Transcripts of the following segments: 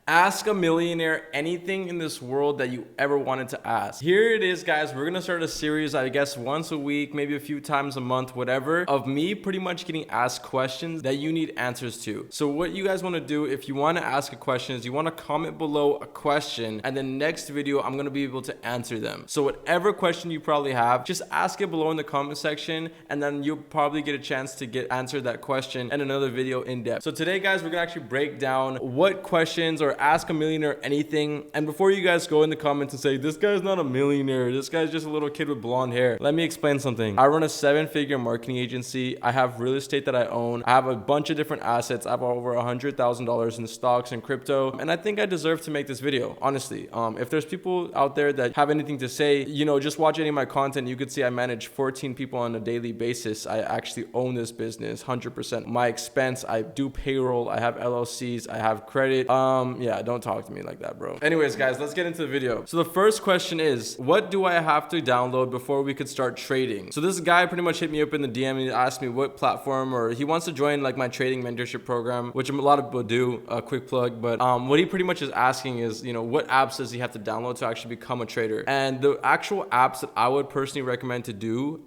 Ask a millionaire anything in this world that you ever wanted to ask. Here it is, guys. We're gonna start a series, I guess once a week, maybe a few times a month, whatever, of me pretty much getting asked questions that you need answers to. So what you guys wanna do, if you wanna ask a question, is you wanna comment below a question, and then next video, I'm gonna be able to answer them. So whatever question you probably have, just ask it below in the comment section, and then you'll probably get a chance to get answered that question in another video in depth. So today, guys, we're gonna actually break down what questions or ask a millionaire anything. And before you guys go in the comments and say, this guy's not a millionaire, this guy's just a little kid with blonde hair, let me explain something. I run a 7-figure marketing agency. I have real estate that I own. I have a bunch of different assets. I have over $100,000 in stocks and crypto. And I think I deserve to make this video, honestly. If there's people out there that have anything to say, just watch any of my content. You could see I manage 14 people on a daily basis. I actually own this business 100%. My expense, I do payroll. I have LLCs. I have credit. Yeah, don't talk to me like that, bro. Anyways, guys, let's get into the video. So the first question is, what do I have to download before we could start trading? So this guy pretty much hit me up in the DM and he asked me what platform, or he wants to join like my trading mentorship program, which a lot of people do, a quick plug. But what he pretty much is asking is, what apps does he have to download to actually become a trader? And the actual apps that I would personally recommend to do,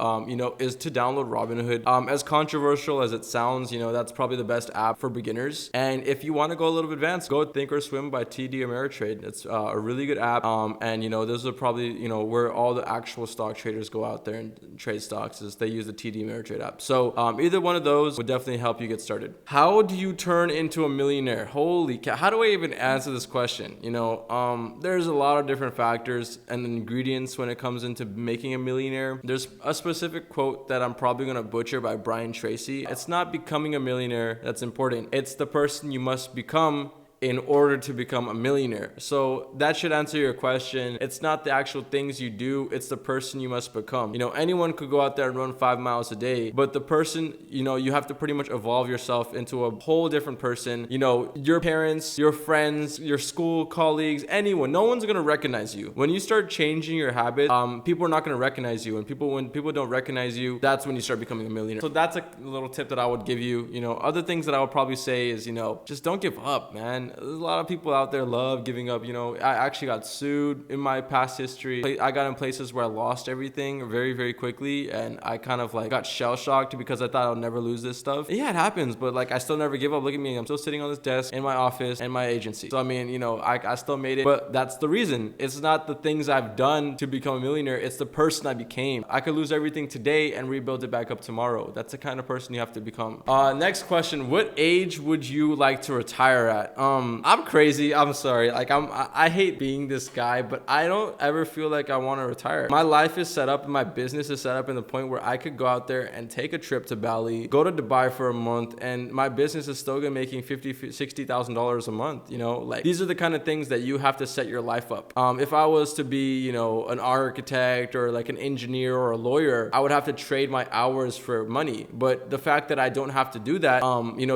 is to download Robinhood. As controversial as it sounds, that's probably the best app for beginners. And if you want to go a little bit advanced, go Think or Swim by TD Ameritrade. It's a really good app. And those are probably, where all the actual stock traders go out there and trade stocks, is they use the TD Ameritrade app. So either one of those would definitely help you get started. How do you turn into a millionaire? Holy cow. How do I even answer this question? There's a lot of different factors and ingredients when it comes into making a millionaire. There's a specific quote that I'm probably going to butcher by Brian Tracy. It's not becoming a millionaire that's important. It's the person you must become in order to become a millionaire. So that should answer your question. It's not the actual things you do, it's the person you must become. Anyone could go out there and run 5 miles a day, but the person, you have to pretty much evolve yourself into a whole different person. Your parents, your friends, your school colleagues, anyone, no one's gonna recognize you. When you start changing your habits, people are not gonna recognize you. And when people don't recognize you, that's when you start becoming a millionaire. So that's a little tip that I would give you. Other things that I would probably say is, just don't give up, man. There's a lot of people out there love giving up. I actually got sued in my past history. I got in places where I lost everything very, very quickly, and I kind of got shell shocked because I thought I'll never lose this stuff. Yeah, it happens, but I still never give up. Look at me, I'm still sitting on this desk in my office and my agency. So I still made it, but that's the reason. It's not the things I've done to become a millionaire, it's the person I became. I could lose everything today and rebuild it back up tomorrow. That's the kind of person you have to become. Next question, what age would you like to retire at? I'm crazy. I'm sorry. I hate being this guy, but I don't ever feel like I want to retire. My life is set up and my business is set up in the point where I could go out there and take a trip to Bali, go to Dubai for a month, and my business is still gonna making $50,000, $60,000 a month. These are the kind of things that you have to set your life up. If I was to be, an architect or an engineer or a lawyer, I would have to trade my hours for money. But the fact that I don't have to do that,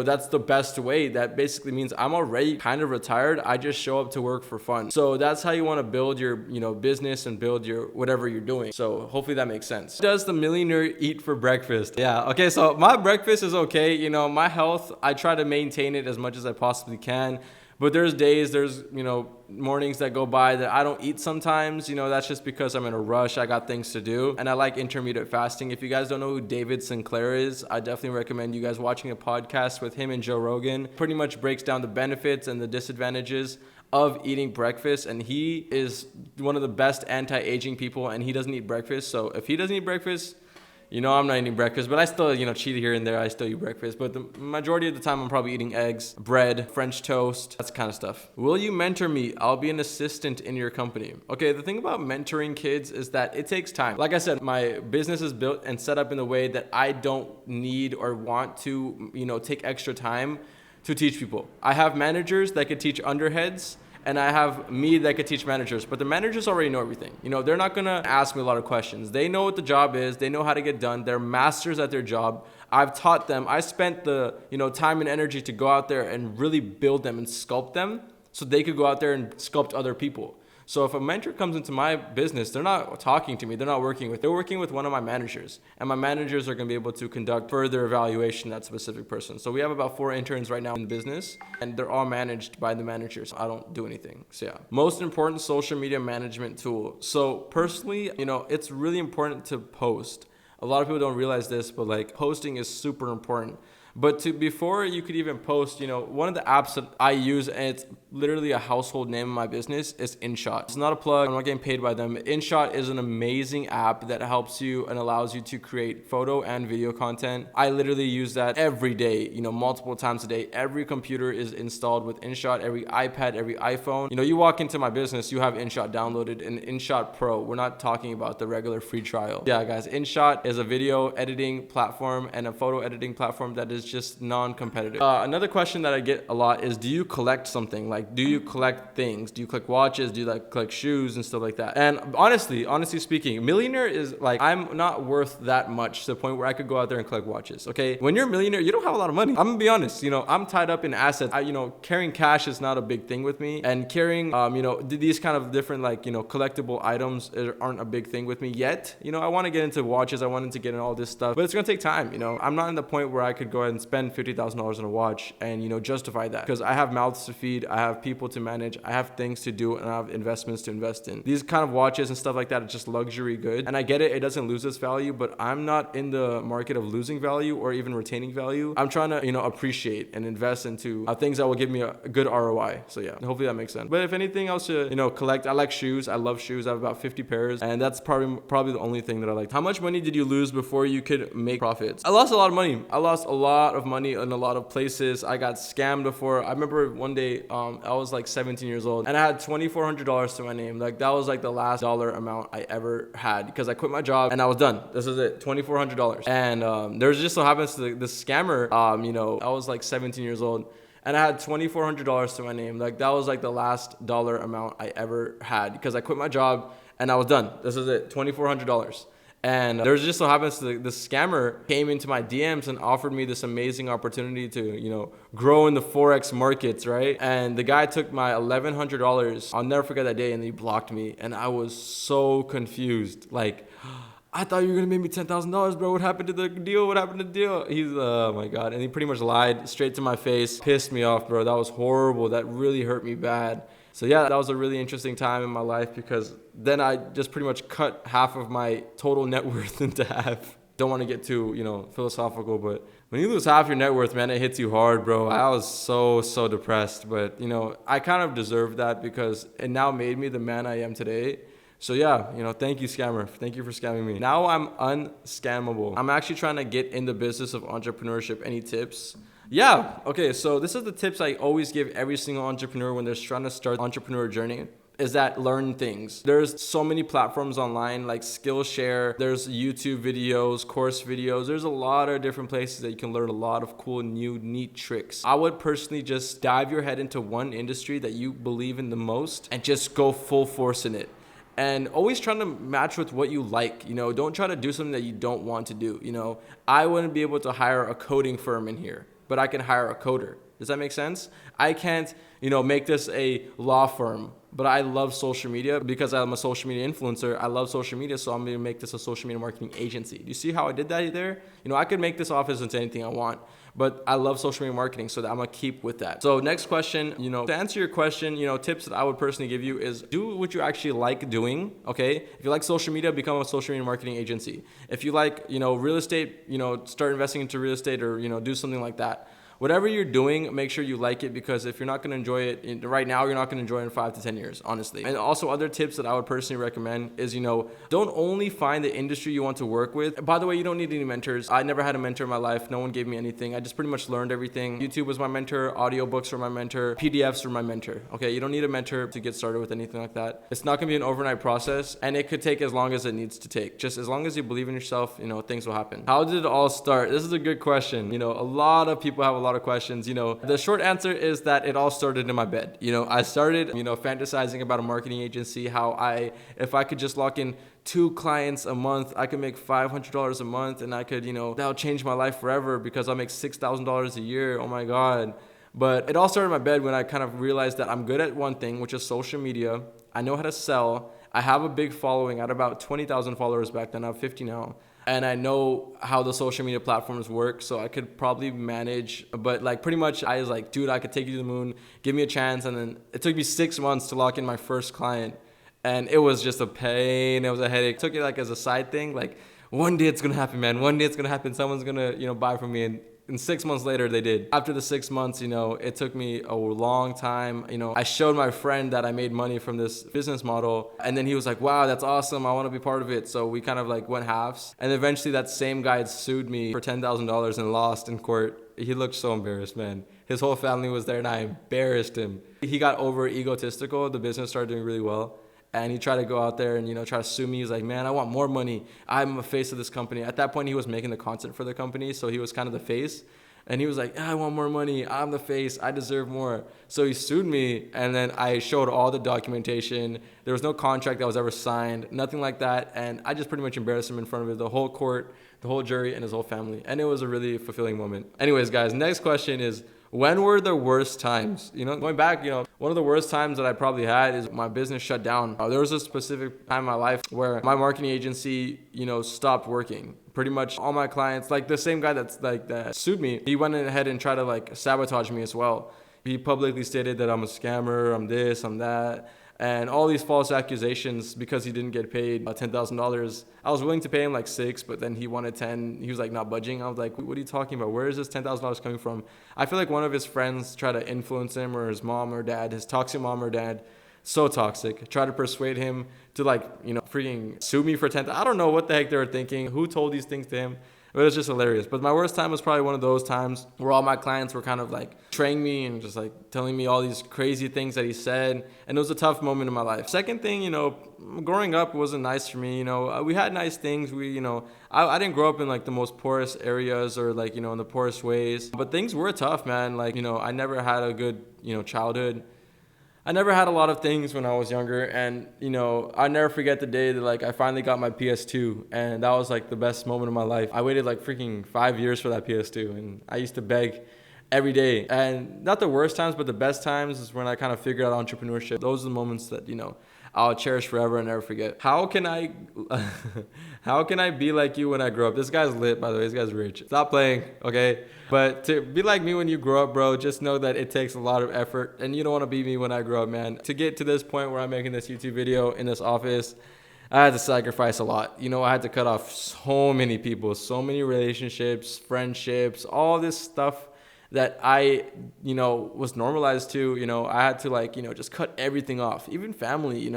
that's the best way. That basically means I'm already kind of retired. I just show up to work for fun. So that's how you want to build your, business and build your whatever you're doing. So hopefully that makes sense. What does the millionaire eat for breakfast? Yeah. Okay. So my breakfast is okay. My health, I try to maintain it as much as I possibly can. But there's mornings that go by that I don't eat sometimes. That's just because I'm in a rush. I got things to do. And I like intermittent fasting. If you guys don't know who David Sinclair is, I definitely recommend you guys watching a podcast with him and Joe Rogan. Pretty much breaks down the benefits and the disadvantages of eating breakfast. And he is one of the best anti-aging people, and he doesn't eat breakfast. So if he doesn't eat breakfast, I'm not eating breakfast, but I still, cheat here and there. I still eat breakfast, but the majority of the time I'm probably eating eggs, bread, French toast, that kind of stuff. Will you mentor me? I'll be an assistant in your company. Okay, the thing about mentoring kids is that it takes time. Like I said, my business is built and set up in a way that I don't need or want to, take extra time to teach people. I have managers that could teach underheads, and I have me that could teach managers, but the managers already know everything. They're not gonna ask me a lot of questions. They know what the job is. They know how to get done. They're masters at their job. I've taught them. I spent the, time and energy to go out there and really build them and sculpt them so they could go out there and sculpt other people. So if a mentor comes into my business, they're not talking to me, they're working with one of my managers, and my managers are going to be able to conduct further evaluation of that specific person. So we have about 4 interns right now in the business, and they're all managed by the managers. I don't do anything. So yeah, most important social media management tool. So personally, it's really important to post. A lot of people don't realize this, but like posting is super important. But before you could even post, one of the apps that I use, and it's literally a household name in my business, is InShot. It's not a plug. I'm not getting paid by them. InShot is an amazing app that helps you and allows you to create photo and video content. I literally use that every day, multiple times a day. Every computer is installed with InShot, every iPad, every iPhone. You walk into my business, you have InShot downloaded, and InShot Pro. We're not talking about the regular free trial. Yeah, guys, InShot is a video editing platform and a photo editing platform that is just non-competitive. Another question that I get a lot is, do you collect something? Like, do you collect things? Do you collect watches? Do you collect shoes and stuff like that? And honestly speaking, Millionaire is like, I'm not worth that much to the point where I could go out there and collect watches. Okay, when you're a millionaire, you don't have a lot of money. I'm gonna be honest. I'm tied up in assets. Carrying cash is not a big thing with me, and carrying these kind of different collectible items aren't a big thing with me yet. I want to get into watches. I wanted to get into all this stuff, but it's gonna take time. I'm not in the point where I could go ahead and spend $50,000 on a watch and justify that, because I have mouths to feed, I have people to manage, I have things to do, and I have investments to invest in. These kind of watches and stuff like that are just luxury good, and I get it, it doesn't lose its value, but I'm not in the market of losing value or even retaining value. I'm trying to appreciate and invest into things that will give me a good ROI. So yeah, hopefully that makes sense. But if anything else to collect, I like shoes. I love shoes. I have about 50 pairs, and that's probably the only thing that I like. How much money did you lose before you could make profits? I lost a lot of money. I lost a lot of money in a lot of places. I got scammed before. I remember one day I was like 17 years old and I had $2,400 to my name. Like that was like the last dollar amount I ever had, because I quit my job and I was done. This is it, $2,400. And there's just so happens to the scammer, I was like 17 years old and I had $2,400 to my name. Like that was like the last dollar amount I ever had, because I quit my job and I was done. This is it, $2,400. And there's just so happens to the scammer came into my DMs and offered me this amazing opportunity to, grow in the Forex markets, right? And the guy took my $1,100. I'll never forget that day, and he blocked me. And I was so confused. Like, I thought you were going to make me $10,000, bro. What happened to the deal? What happened to the deal? He's, oh my God. And he pretty much lied straight to my face. Pissed me off, bro. That was horrible. That really hurt me bad. So yeah, that was a really interesting time in my life, because then I just pretty much cut half of my total net worth into half. Don't want to get too, philosophical, but when you lose half your net worth, man, it hits you hard, bro. I was so depressed, but I kind of deserved that, because it now made me the man I am today. So yeah, thank you, scammer. Thank you for scamming me. Now I'm unscammable. I'm actually trying to get in the business of entrepreneurship. Any tips? Yeah, okay, so this is the tips I always give every single entrepreneur when they're trying to start the entrepreneur journey, is that learn things. There's so many platforms online like Skillshare, there's YouTube videos, course videos. There's a lot of different places that you can learn a lot of cool, new, neat tricks. I would personally just dive your head into one industry that you believe in the most and just go full force in it. And always trying to match with what you like, don't try to do something that you don't want to do. I wouldn't be able to hire a coding firm in here, but I can hire a coder. Does that make sense? I can't, make this a law firm, but I love social media because I'm a social media influencer. I love social media, so I'm going to make this a social media marketing agency. Do you see how I did that there? I could make this office into anything I want, but I love social media marketing, so that I'm going to keep with that. So next question, to answer your question, tips that I would personally give you is do what you actually like doing, okay? If you like social media, become a social media marketing agency. If you like, real estate, start investing into real estate, or, do something like that. Whatever you're doing, make sure you like it, because if you're not going to enjoy it right now, you're not going to enjoy it in 5 to 10 years, honestly. And also other tips that I would personally recommend is, don't only find the industry you want to work with. By the way, you don't need any mentors. I never had a mentor in my life. No one gave me anything. I just pretty much learned everything. YouTube was my mentor. Audiobooks were my mentor. PDFs were my mentor. Okay, you don't need a mentor to get started with anything like that. It's not going to be an overnight process, and it could take as long as it needs to take. Just as long as you believe in yourself, things will happen. How did it all start? This is a good question. A lot of people have a lot of questions. The short answer is that it all started in my bed. I started, fantasizing about a marketing agency, how if I could just lock in 2 clients a month, I could make $500 a month, and I could, that'll change my life forever, because I'll make $6,000 a year. Oh my God. But it all started in my bed when I kind of realized that I'm good at one thing, which is social media. I know how to sell. I have a big following. I had about 20,000 followers back then. I have 50 now. And I know how the social media platforms work, so I could probably manage. But like pretty much I was like, dude, I could take you to the moon. Give me a chance. And then it took me 6 months to lock in my first client. And it was just a pain. It was a headache. Took it like as a side thing. Like one day it's going to happen, man. One day it's going to happen. Someone's going to, buy from me. And 6 months later, they did. After the 6 months, it took me a long time. I showed my friend that I made money from this business model. And then he was like, wow, that's awesome. I want to be part of it. So we kind of like went halves. And eventually that same guy sued me for $10,000 and lost in court. He looked so embarrassed, man. His whole family was there and I embarrassed him. He got over egotistical. The business started doing really well. And he tried to go out there and, try to sue me. He's like, man, I want more money. I'm a face of this company. At that point, he was making the content for the company. So he was kind of the face. And he was like, I want more money. I'm the face. I deserve more. So he sued me. And then I showed all the documentation. There was no contract that was ever signed, nothing like that. And I just pretty much embarrassed him in front of the whole court, the whole jury, and his whole family. And it was a really fulfilling moment. Anyways, guys, next question is, when were the worst times? Going back, one of the worst times that I probably had is my business shut down. There was a specific time in my life where my marketing agency, stopped working. Pretty much all my clients, like the same guy that sued me, he went ahead and tried to like sabotage me as well. He publicly stated that I'm a scammer, I'm this, I'm that. And all these false accusations because he didn't get paid $10,000. I was willing to pay him like 6, but then he wanted 10. He was like not budging. I was like, what are you talking about? Where is this $10,000 coming from? I feel like one of his friends tried to influence him, or his mom or dad, his toxic mom or dad. So toxic. Try to persuade him to freaking sue me for 10. I don't know what the heck they were thinking. Who told these things to him? But it was just hilarious. But my worst time was probably one of those times where all my clients were kind of like betraying me and just like telling me all these crazy things that he said. And it was a tough moment in my life. Second thing, growing up wasn't nice for me. We had nice things. I didn't grow up in like the most poorest areas or like, in the poorest ways. But things were tough, man. Like, I never had a good, childhood. I never had a lot of things when I was younger, and I never forget the day that I finally got my PS2, and that was like the best moment of my life. I waited like freaking 5 years for that PS2, and I used to beg every day. And not the worst times, but the best times is when I kind of figured out entrepreneurship. Those are the moments that I'll cherish forever and never forget. How can I be like you when I grow up? This guy's lit, by the way. This guy's rich. Stop playing, okay? But to be like me when you grow up, bro, just know that it takes a lot of effort, and you don't want to be me when I grow up, man. To get to this point where I'm making this YouTube video in this office, I had to sacrifice a lot. I had to cut off so many people, so many relationships, friendships, all this stuff that I, was normalized to. I had to just cut everything off, even family.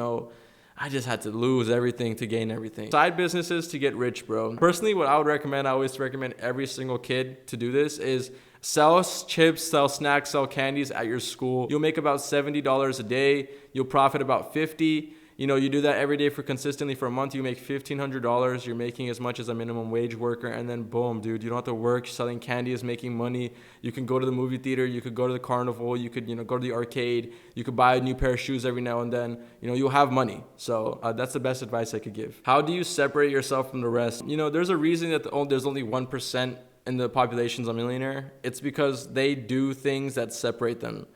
I just had to lose everything to gain everything. Side businesses to get rich, bro. Personally, what I would recommend, I always recommend every single kid to do this, is sell chips, sell snacks, sell candies at your school. You'll make about $70 a day. You'll profit about $50. You do that every day consistently for a month, you make $1,500. You're making as much as a minimum wage worker, and then boom, dude, you don't have to work. Selling candy is making money. You can go to the movie theater, you could go to the carnival, you could, go to the arcade, you could buy a new pair of shoes every now and then. You'll have money. So that's the best advice I could give. How do you separate yourself from the rest? There's a reason that there's only 1% in the population's a millionaire. It's because they do things that separate them.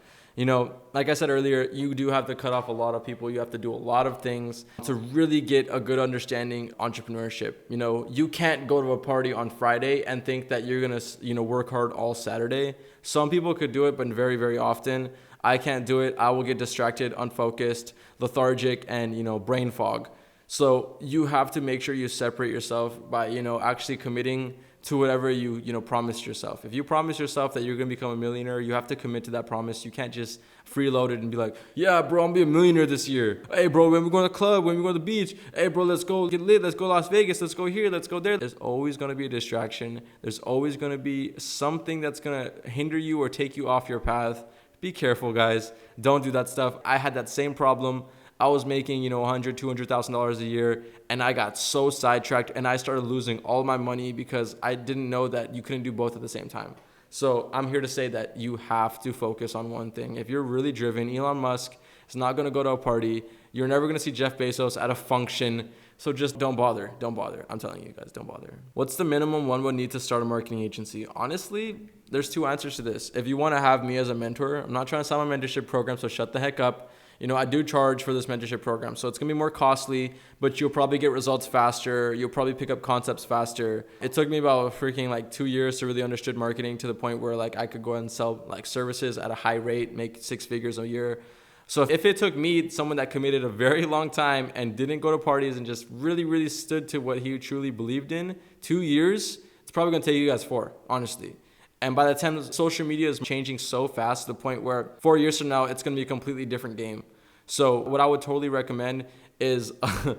Like I said earlier, you do have to cut off a lot of people. You have to do a lot of things to really get a good understanding entrepreneurship. You can't go to a party on Friday and think that you're going to, work hard all Saturday. Some people could do it, but very, very often I can't do it. I will get distracted, unfocused, lethargic, and, brain fog. So you have to make sure you separate yourself by, actually committing to whatever you promised yourself. If you promise yourself that you're going to become a millionaire, you have to commit to that promise. You can't just freeload it and be like, yeah, bro, I'm going to be a millionaire this year. Hey, bro, when we go to the club, when we go to the beach, hey, bro, let's go get lit. Let's go to Las Vegas. Let's go here. Let's go there. There's always going to be a distraction. There's always going to be something that's going to hinder you or take you off your path. Be careful, guys. Don't do that stuff. I had that same problem. I was making, $100,000, $200,000 a year, and I got so sidetracked, and I started losing all my money because I didn't know that you couldn't do both at the same time. So I'm here to say that you have to focus on one thing. If you're really driven, Elon Musk is not going to go to a party. You're never going to see Jeff Bezos at a function. So just don't bother. Don't bother. I'm telling you guys, don't bother. What's the minimum one would need to start a marketing agency? Honestly, There's two answers to this. If you want to have me as a mentor, I'm not trying to sell my mentorship program, so shut the heck up. I do charge for this mentorship program, so it's going to be more costly, but you'll probably get results faster. You'll probably pick up concepts faster. It took me about freaking like 2 years to really understand marketing to the point where like I could go and sell like services at a high rate, make 6 figures a year. So if it took me, someone that committed a very long time and didn't go to parties and just really, really stood to what he truly believed in, 2 years, it's probably going to take you guys 4, honestly. And by the time social media is changing so fast to the point where 4 years from now, it's going to be a completely different game. So what I would totally recommend is,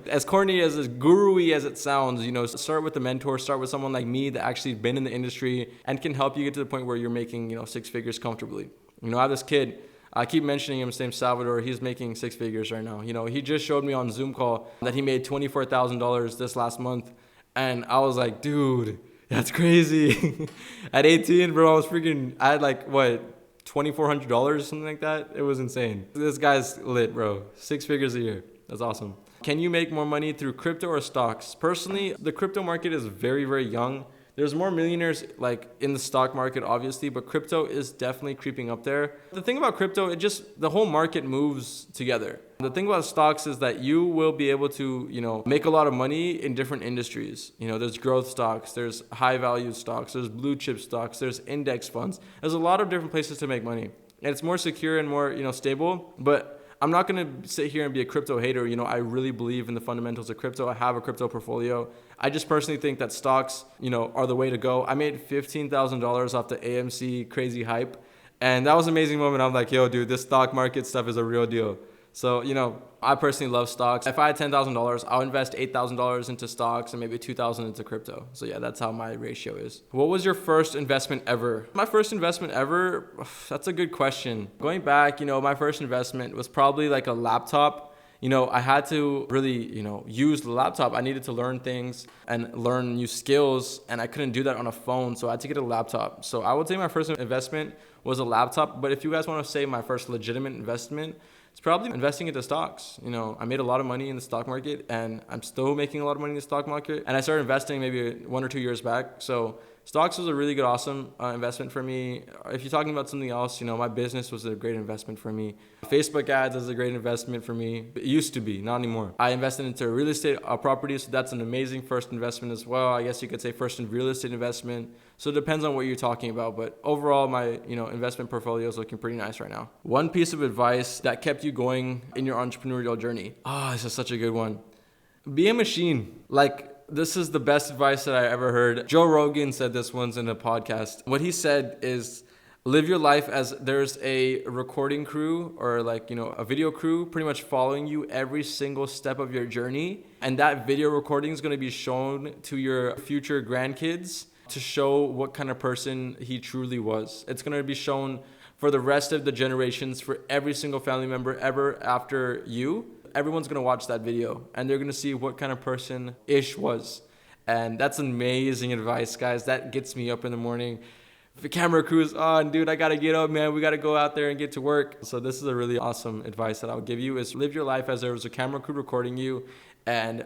as corny as guru-y as it sounds, start with a mentor, start with someone like me that actually been in the industry and can help you get to the point where you're making, 6 figures comfortably. I have this kid, I keep mentioning him, his name's Salvador. He's making 6 figures right now. He just showed me on Zoom call that he made $24,000 this last month. And I was like, dude, that's crazy. At 18, bro, I had like, what, $2,400 or something like that? It was insane. This guy's lit, bro. 6 figures a year. That's awesome. Can you make more money through crypto or stocks? Personally, the crypto market is very, very young. There's more millionaires like in the stock market, obviously, but crypto is definitely creeping up there. The thing about crypto, the whole market moves together. The thing about stocks is that you will be able to, make a lot of money in different industries. There's growth stocks, there's high value stocks, there's blue chip stocks, there's index funds. There's a lot of different places to make money. And it's more secure and more, stable, but I'm not going to sit here and be a crypto hater. I really believe in the fundamentals of crypto. I have a crypto portfolio. I just personally think that stocks, are the way to go. I made $15,000 off the AMC crazy hype. And that was an amazing moment. I'm like, yo, dude, this stock market stuff is a real deal. So, I personally love stocks. If I had $10,000, I'll invest $8,000 into stocks and maybe $2,000 into crypto. So yeah, that's how my ratio is. What was your first investment ever? My first investment ever? That's a good question. Going back, my first investment was probably like a laptop. I had to really, use the laptop. I needed to learn things and learn new skills, and I couldn't do that on a phone, so I had to get a laptop. So I would say my first investment was a laptop, but if you guys want to say my first legitimate investment, it's probably investing into stocks. I made a lot of money in the stock market, and I'm still making a lot of money in the stock market. And I started investing maybe 1 or 2 years back. So stocks was a really good, awesome investment for me. If you're talking about something else, my business was a great investment for me. Facebook ads is a great investment for me. It used to be, not anymore. I invested into real estate properties. So that's an amazing first investment as well. I guess you could say first in real estate investment. So it depends on what you're talking about. But overall, my investment portfolio is looking pretty nice right now. One piece of advice that kept you going in your entrepreneurial journey. This is such a good one. Be a machine. This is the best advice that I ever heard. Joe Rogan said this once in a podcast. What he said is, live your life as there's a recording crew or a video crew pretty much following you every single step of your journey. And that video recording is going to be shown to your future grandkids to show what kind of person he truly was. It's going to be shown for the rest of the generations, for every single family member ever after you. Everyone's going to watch that video and they're going to see what kind of person Ish was. And that's amazing advice, guys. That gets me up in the morning. If the camera crew is on, dude, I got to get up, man. We got to go out there and get to work. So this is a really awesome advice that I would give you is live your life as there was a camera crew recording you, and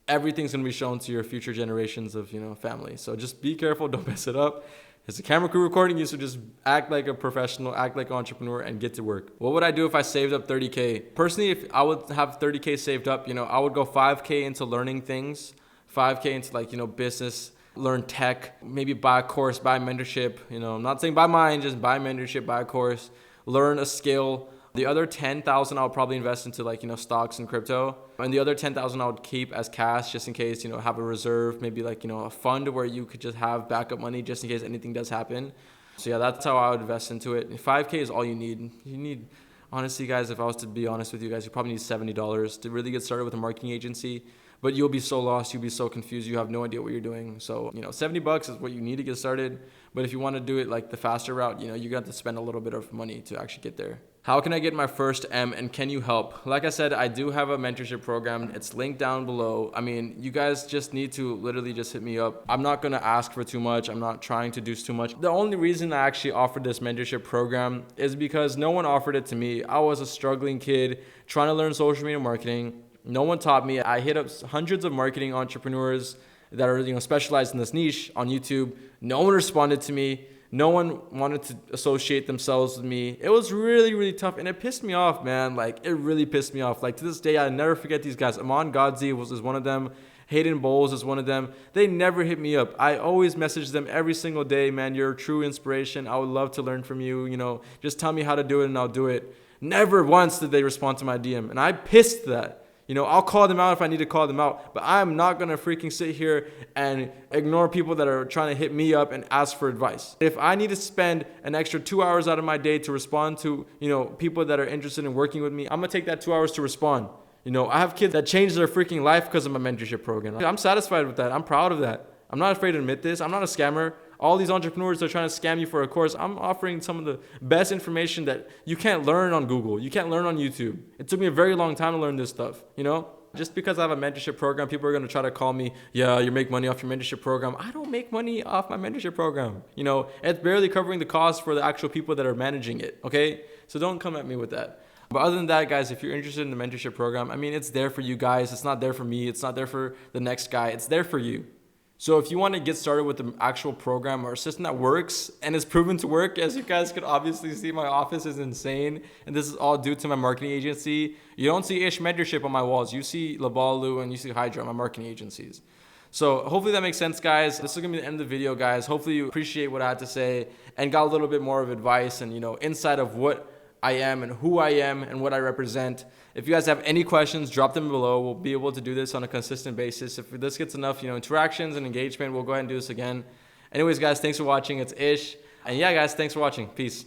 everything's going to be shown to your future generations of, family. So just be careful. Don't mess it up. It's a camera crew recording you, so just act like a professional, act like an entrepreneur, and get to work. What would I do if I saved up 30K? Personally, if I would have 30K saved up, I would go 5K into learning things, 5K into business, learn tech, maybe buy a course, buy mentorship. I'm not saying buy mine, just buy mentorship, buy a course, learn a skill. The other 10,000 I would probably invest into stocks and crypto. And the other 10,000 I would keep as cash just in case, have a reserve, maybe a fund where you could just have backup money just in case anything does happen. So yeah, that's how I would invest into it. 5K is all you need. You need, honestly, guys, if I was to be honest with you guys, you probably need $70 to really get started with a marketing agency. But you'll be so lost, you'll be so confused, you have no idea what you're doing. So, $70 is what you need to get started. But if you want to do it the faster route, you got to spend a little bit of money to actually get there. How can I get my first M, and can you help? Like I said, I do have a mentorship program. It's linked down below. You guys just need to literally just hit me up. I'm not going to ask for too much. I'm not trying to do too much. The only reason I actually offered this mentorship program is because no one offered it to me. I was a struggling kid trying to learn social media marketing. No one taught me. I hit up hundreds of marketing entrepreneurs that are specialized in this niche on YouTube. No one responded to me. No one wanted to associate themselves with me. It was really, really tough, and it pissed me off, man. Like, it really pissed me off. Like, to this day, I never forget these guys. Amon Godzi is one of them. Hayden Bowles is one of them. They never hit me up. I always message them every single day, man. You're a true inspiration. I would love to learn from you. You know, just tell me how to do it and I'll do it. Never once did they respond to my DM, and I pissed that. You know, I'll call them out if I need to call them out, but I'm not going to freaking sit here and ignore people that are trying to hit me up and ask for advice. If I need to spend an extra 2 hours out of my day to respond to, you know, people that are interested in working with me, I'm going to take that 2 hours to respond. You know, I have kids that changed their freaking life because of my mentorship program. I'm satisfied with that. I'm proud of that. I'm not afraid to admit this. I'm not a scammer. All these entrepreneurs that are trying to scam you for a course, I'm offering some of the best information that you can't learn on Google. You can't learn on YouTube. It took me a very long time to learn this stuff, you know? Just because I have a mentorship program, people are going to try to call me, yeah, you make money off your mentorship program. I don't make money off my mentorship program. You know, it's barely covering the cost for the actual people that are managing it, okay? So don't come at me with that. But other than that, guys, if you're interested in the mentorship program, I mean, it's there for you guys. It's not there for me. It's not there for the next guy. It's there for you. So if you want to get started with the actual program or a system that works and is proven to work, as you guys could obviously see, my office is insane. And this is all due to my marketing agency. You don't see Ish Mentorship on my walls. You see Labalu and you see Hydra, my marketing agencies. So hopefully that makes sense, guys. This is going to be the end of the video, guys. Hopefully you appreciate what I had to say and got a little bit more of advice and, you know, insight of what I am and who I am and what I represent. If you guys have any questions, drop them below. We'll be able to do this on a consistent basis. If this gets enough, you know, interactions and engagement, we'll go ahead and do this again. Anyways, guys, thanks for watching. It's Ish. And yeah, guys, thanks for watching. Peace.